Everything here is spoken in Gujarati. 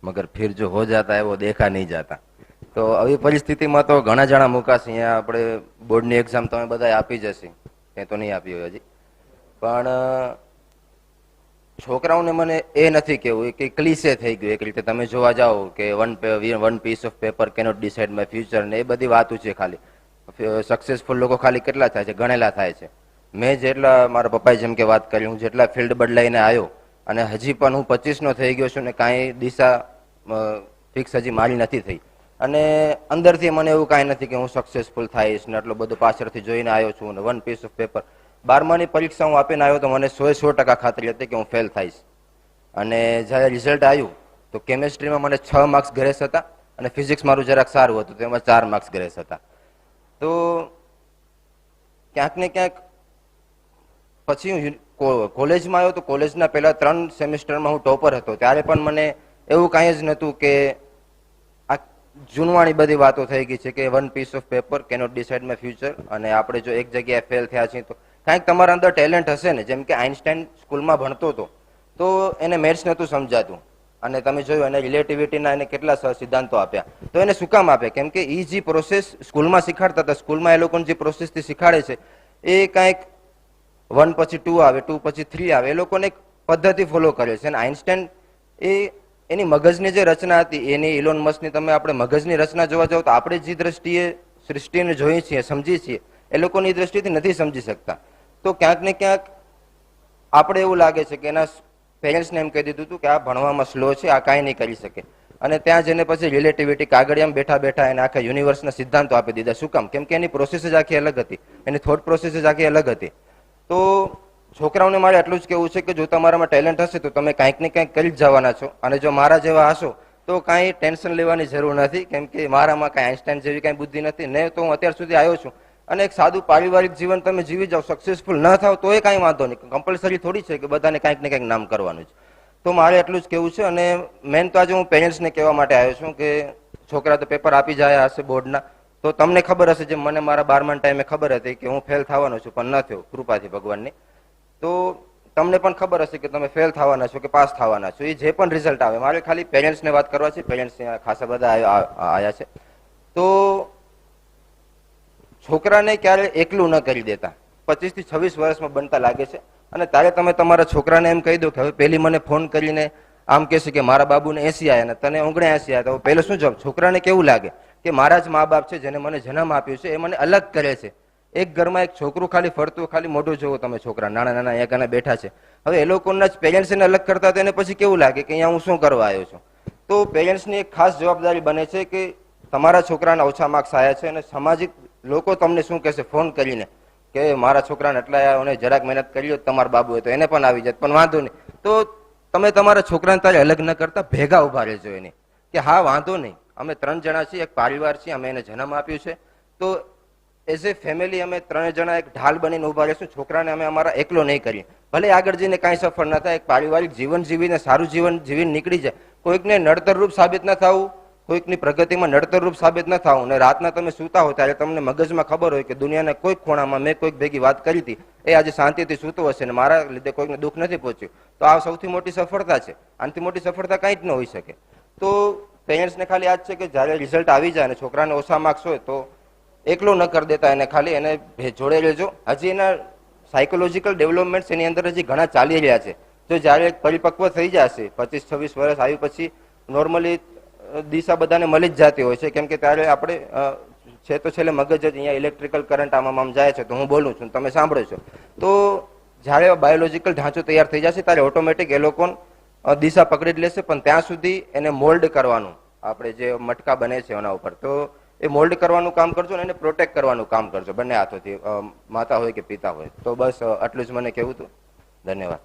मगर फिर जो हो जाता है वो देखा नहीं जाता. તો આવી પરિસ્થિતિમાં તો ઘણા જણા મુકાશે. અહીંયા આપણે બોર્ડની એક્ઝામ તમે બધા આપી જશે, કંઈ તો નહીં આપી હોય હજી, પણ છોકરાઓને મને એ નથી કહેવું કે ક્લીસે થઈ ગયું. એક રીતે તમે જોવા જાઓ કે one piece of paper cannot decide my future ને એ બધી વાતો છે. ખાલી સક્સેસફુલ લોકો ખાલી કેટલા થાય છે? ગણેલા થાય છે. મેં જેટલા, મારા પપ્પાએ જેમ કે વાત કરી, હું જેટલા ફિલ્ડ બદલાઈને આવ્યો અને હજી પણ હું 25નો થઈ ગયો છું ને કાંઈ દિશા ફિક્સ હજી મારી નથી થઈ. અને અંદરથી મને એવું કાંઈ નથી કે હું સક્સેસફુલ થઈશ ને એટલો બધો પાછળથી જોઈને આવ્યો છું. ને વન પીસ ઓફ પેપર 12માની પરીક્ષા હું આપીને આવ્યો તો મને 100% ખાતરી હતી કે હું ફેલ થઈશ. અને જ્યારે રિઝલ્ટ આવ્યું તો કેમેસ્ટ્રીમાં મને 6 માર્ક્સ ગ્રેસ હતા અને ફિઝિક્સ મારું જરાક સારું હતું તો એમાં 4 માર્ક્સ ગ્રેસ હતા. તો ક્યાંક ને ક્યાંક પછી હું કોલેજમાં આવ્યો તો કોલેજના પહેલા 3 સેમિસ્ટરમાં હું ટોપર હતો. ત્યારે પણ મને એવું કાંઈ જ નહોતું કે આ જૂનવાણી બધી વાતો થઈ ગઈ છે કે one piece of paper cannot decide my future. અને આપણે જો એક જગ્યાએ ફેલ થયા છીએ તો કાંઈક તમારા અંદર ટેલેન્ટ હશે ને. જેમ કે આઇન્સ્ટાઈન સ્કૂલમાં ભણતો હતો તો એને મેથ્સ નહોતું સમજાતું અને તમે જોયું એને રિલેટિવિટીના એને કેટલા સિદ્ધાંતો આપ્યા. તો એને શું કામ આપ્યા? કેમ કે એ જે પ્રોસેસ સ્કૂલમાં શીખાડતા હતા, સ્કૂલમાં એ લોકોને જે પ્રોસેસથી શીખાડે છે એ કાંઈક 1 પછી 2 આવે, 2 પછી 3 આવે, એ લોકોને એક પદ્ધતિ ફોલો કરે છે. અને આઇન્સ્ટાઈન એની મગજની જે રચના હતી, એની ઇલોન મસ્કની તમે આપણે મગજની રચના જોવા જાઓ તો આપણે જે દ્રષ્ટિએ સૃષ્ટિને જોઈએ છીએ, સમજીએ છીએ, એ લોકોની દ્રષ્ટિથી નથી સમજી શકતા. તો ક્યાંક ને ક્યાંક આપણે એવું લાગે છે કે એના પેરેન્ટ્સને એમ કહી દીધું હતું કે આ ભણવામાં સ્લો છે, આ કાંઈ નહીં કરી શકે. અને ત્યાં જઈને પછી રિલેટિવિટી કાગળિયામાં બેઠા બેઠા એને આખા યુનિવર્સના સિદ્ધાંતો આપી દીધા. શું કામ? કેમ કે એની પ્રોસેસ જ આખી અલગ હતી, એની થોટ પ્રોસેસ જ આખી અલગ હતી. તો છોકરાઓને મારે એટલું જ કહેવું છે કે જો તમારામાં ટેલેન્ટ હશે તો તમે કાંઈક ને કાંઈક કરી જ જવાના છો. અને જો મારા જેવા હશો તો કાંઈ ટેન્શન લેવાની જરૂર નથી. કેમ કે મારામાં કાંઈ આઇન્સ્ટાઈન જેવી કાંઈ બુદ્ધિ નથી ને. તો હું અત્યાર સુધી આવ્યો છું અને એક સાદું પારિવારિક જીવન તમે જીવી જાઓ, સક્સેસફુલ ન થાવ તો એ કાંઈ વાંધો નહીં. કમ્પલસરી થોડી છે કે બધાને કાંઈક ને કાંઈક નામ કરવાનું છે. તો મારે એટલું જ કહેવું છે. અને મેન તો આજે હું પેરેન્ટ્સને કહેવા માટે આવ્યો છું કે છોકરા તો પેપર આપી જાય હશે બોર્ડના, તો તમને ખબર હશે, જેમ મને મારા 12મા ટાઈમે ખબર હતી કે હું ફેલ થવાનો છું પણ ન થયો કૃપાથી ભગવાનની, તો તમને પણ ખબર હશે કે તમે ફેલ થવાના છો કે પાસ થવાના છો. એ જે પણ રિઝલ્ટ આવે, મારે ખાલી પેરેન્ટ્સને વાત કરવા છે. પેરેન્ટ્સ ખાસા બધા આવ્યા છે. તો છોકરાને ક્યારે એકલું ન કરી દેતા. 25 થી 26 વર્ષમાં બનતા લાગે છે અને ત્યારે તમે તમારા છોકરાને એમ કહી દો કે હવે પેલી મને ફોન કરીને આમ કહેશે કે મારા બાબુને 80 આવ્યા ને તને 79 આવ્યા, તો પહેલો શું જવાબ? છોકરાને કેવું લાગે કે મારા જ મા બાપ છે જેને મને જન્મ આપ્યો છે એ મને અલગ કરે છે. એક ઘરમાં એક છોકરું ખાલી ફરતું, ખાલી મોઢું જોવો તમે છોકરા, નાના નાના અહીંયા ગાના બેઠા છે. હવે એ લોકોના જ પેરેન્ટ્સ એને અલગ કરતા હતા, એને પછી કેવું લાગે કે અહીંયા હું શું કરવા આવ્યો છું? તો પેરેન્ટ્સની એક ખાસ જવાબદારી બને છે કે તમારા છોકરાના ઓછા માર્ક્સ આવ્યા છે અને સામાજિક લોકો તમને શું કહેશે ફોન કરીને કે મારા છોકરાને એટલા આવ્યા અને જરાક મહેનત કરી હોત તમારા બાબુ હોય તો એને પણ આવી જાય, પણ વાંધો નહીં. તો તમે તમારા છોકરાને તારે અલગ ન કરતા ભેગા ઉભા રહેજો એને કે હા વાંધો નહીં, અમે 3 જણા છીએ, એક પરિવાર છીએ, અમે એને જન્મ આપ્યું છે, તો એઝ એ ફેમિલી અમે 3 જણા એક ઢાલ બનીને ઉભા રહીશું. છોકરાને અમે અમારા એકલો નહીં કરીએ. ભલે આગળ જઈને કાંઈ સફળ ન થાય, એક પારિવારિક જીવન જીવીને સારું જીવન જીવીને નીકળી જાય. કોઈકને નડતરરૂપ સાબિત ન થવું, કોઈકની પ્રગતિમાં નડતરરૂપ સાબિત ન થવું. અને રાતના તમે સૂતા હો ત્યારે તમને મગજમાં ખબર હોય કે દુનિયાના કોઈક ખૂણામાં મેં કોઈક ભેગી વાત કરી હતી, એ આજે શાંતિથી સૂતો હશે અને મારા લીધે કોઈકને દુઃખ નથી પહોંચ્યું, તો આ સૌથી મોટી સફળતા છે. આનાથી મોટી સફળતા કાંઈ જ ન હોઈ શકે. તો પેરેન્ટ્સને ખાલી આ જ છે કે જ્યારે રિઝલ્ટ આવી જાય અને છોકરાને ઓછા માર્ક્સ હોય તો એકલો ન કરી દેતા, એને ખાલી એને જોડે લેજો. હજી એના સાયકોલોજીકલ ડેવલપમેન્ટ એની અંદર હજી ઘણા ચાલી રહ્યા છે. જો જ્યારે પરિપક્વ થઈ જશે 25-26 વર્ષ આવ્યું પછી નોર્મલી દિશા બધાને મળી જ જતી હોય છે. કેમ કે ત્યારે આપણે છે તો છેલ્લે મગજ જ અહીંયા ઇલેક્ટ્રિકલ કરંટ આમ જાય છે, તો હું બોલું છું તમે સાંભળો છો. તો જ્યારે બાયોલોજીકલ ઢાંચો તૈયાર થઈ જશે ત્યારે ઓટોમેટિક એ લોકો દિશા પકડી જ લેશે. પણ ત્યાં સુધી એને મોલ્ડ કરવાનું, આપણે જે મટકા બને છે એના ઉપર, તો એ મોલ્ડ કરવાનું કામ કરજો ને એને પ્રોટેક્ટ કરવાનું કામ કરજો બંને હાથોથી, માતા હોય કે પિતા હોય. તો બસ આટલું જ મને કહેવું હતું. ધન્યવાદ.